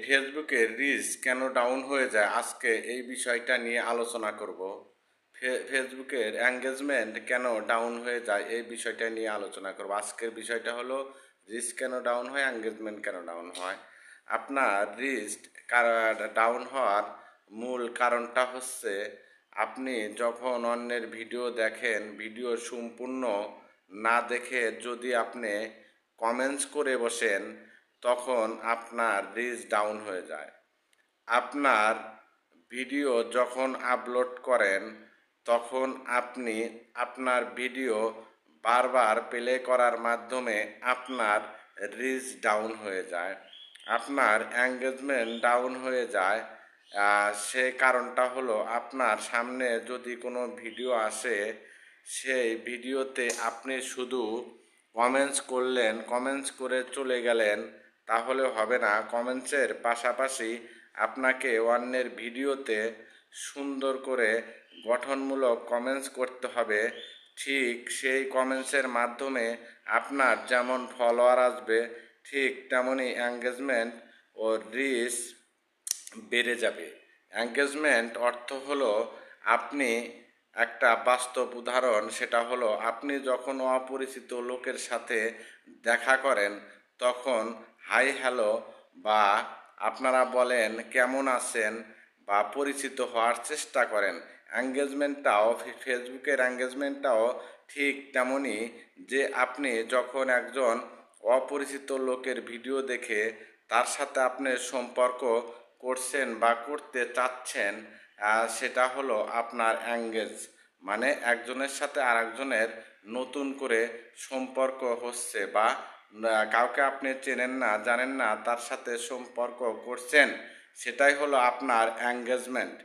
ফেসবুকের রিচ কেন ডাউন হয়ে যায় আজকে এই বিষয়টা নিয়ে আলোচনা করব। ফেসবুকের এঙ্গেজমেন্ট কেন ডাউন হয়ে যায় এই বিষয়টা নিয়ে আলোচনা করব। আজকের বিষয়টা হলো রিচ কেন ডাউন হয়, এঙ্গেজমেন্ট কেন ডাউন হয়। আপনার রিচ ডাউন হওয়ার মূল কারণটা হচ্ছে আপনি যখন অন্যের ভিডিও দেখেন, ভিডিও সম্পূর্ণ না দেখে যদি আপনি কমেন্টস করে বসেন তখন আপনার রিচ ডাউন হয়ে যায়। আপনার ভিডিও যখন আপলোড করেন তখন আপনি আপনার ভিডিও বারবার প্লে করার মাধ্যমে আপনার রিচ ডাউন হয়ে যায়, আপনার এঙ্গেজমেন্ট ডাউন হয়ে যায়। সে কারণটা হলো আপনার সামনে যদি কোনো ভিডিও আসে, সেই ভিডিওতে আপনি শুধু কমেন্টস করলেন, কমেন্টস করে চলে গেলেন তাহলে হবে না। কমেন্টসের পাশাপাশি আপনাকে অন্যের ভিডিওতে সুন্দর করে গঠনমূলক কমেন্টস করতে হবে। ঠিক সেই কমেন্টসের মাধ্যমে আপনার যেমন ফলোয়ার আসবে, ঠিক তেমনই এঙ্গেজমেন্ট ও রিচ বেড়ে যাবে। এঙ্গেজমেন্ট অর্থ হলো আপনি একটা বাস্তব উদাহরণ, সেটা হলো আপনি যখন অপরিচিত লোকের সাথে দেখা করেন তখন হাই হ্যালো বা আপনারা বলেন কেমন আছেন বা পরিচিত হওয়ার চেষ্টা করেন। এঙ্গেজমেন্টটাও ফেসবুকের এঙ্গেজমেন্টটাও ঠিক তেমনই, যে আপনি যখন একজন অপরিচিত লোকের ভিডিও দেখে তার সাথে আপনি সম্পর্ক করছেন বা করতে চাচ্ছেন, সেটা হলো আপনার এঙ্গেজ, মানে একজনের সাথে আরেকজনের নতুন করে সম্পর্ক হচ্ছে বা কাউকে আপনি চেনেন না জানেন না তার সাথে সম্পর্ক করছেন, সেটাই হলো আপনার এঙ্গেজমেন্ট।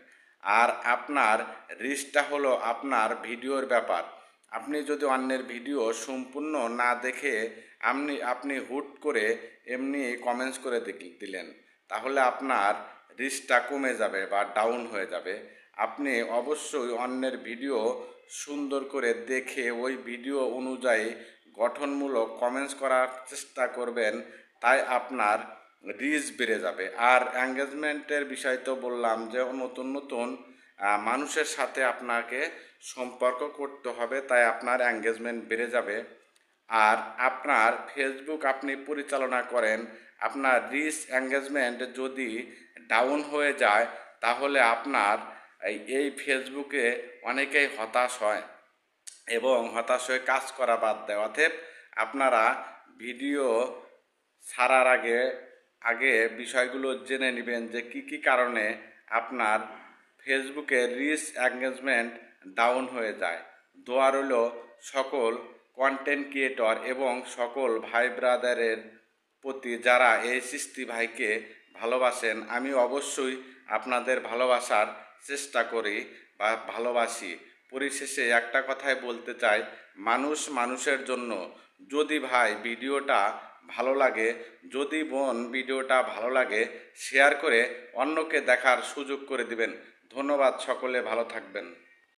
আর আপনার রিচটা হলো আপনার ভিডিওর ব্যাপার। আপনি যদি অন্যের ভিডিও সম্পূর্ণ না দেখে আপনি হুট করে এমনি কমেন্টস করে দিলেন, তাহলে আপনার রিচটা কমে যাবে বা ডাউন হয়ে যাবে। আপনি অবশ্যই অন্যের ভিডিও সুন্দর করে দেখে ওই ভিডিও অনুযায়ী গঠনমূলক কমেন্টস করার চেষ্টা করবেন, তাই আপনার রিচ বেড়ে যাবে। আর এঙ্গেজমেন্টের বিষয় তো বললাম যে নতুন নতুন মানুষের সাথে আপনাকে সম্পর্ক করতে হবে, তাই আপনার এঙ্গেজমেন্ট বেড়ে যাবে। আর আপনার ফেসবুক আপনি পরিচালনা করেন, আপনার রিচ এঙ্গেজমেন্ট যদি ডাউন হয়ে যায় তাহলে আপনার এই ফেসবুকে অনেকেই হতাশ হয় এবং হতাশ হয়ে কাজ করা বাদ দেয়। অতএব আপনারা ভিডিও ছাড়ার আগে আগে বিষয়গুলো জেনে নেবেন যে কি কি কারণে আপনার ফেসবুকে রিচ এঙ্গেজমেন্ট ডাউন হয়ে যায়। দোয়া রইল সকল কন্টেন্ট ক্রিয়েটর এবং সকল ভাই ব্রাদারের প্রতি যারা এই সৃষ্টি ভাইকে ভালোবাসেন। আমি অবশ্যই আপনাদের ভালোবাসার চেষ্টা করি বা ভালোবাসি। পরিশেষে একটা কথাই বলতে চাই, মানুষ মানুষের জন্য। যদি ভাই ভিডিওটা ভালো লাগে, যদি বোন ভিডিওটা ভালো লাগে, শেয়ার করে অন্যকে দেখার সুযোগ করে দিবেন। ধন্যবাদ, সকলে ভালো থাকবেন।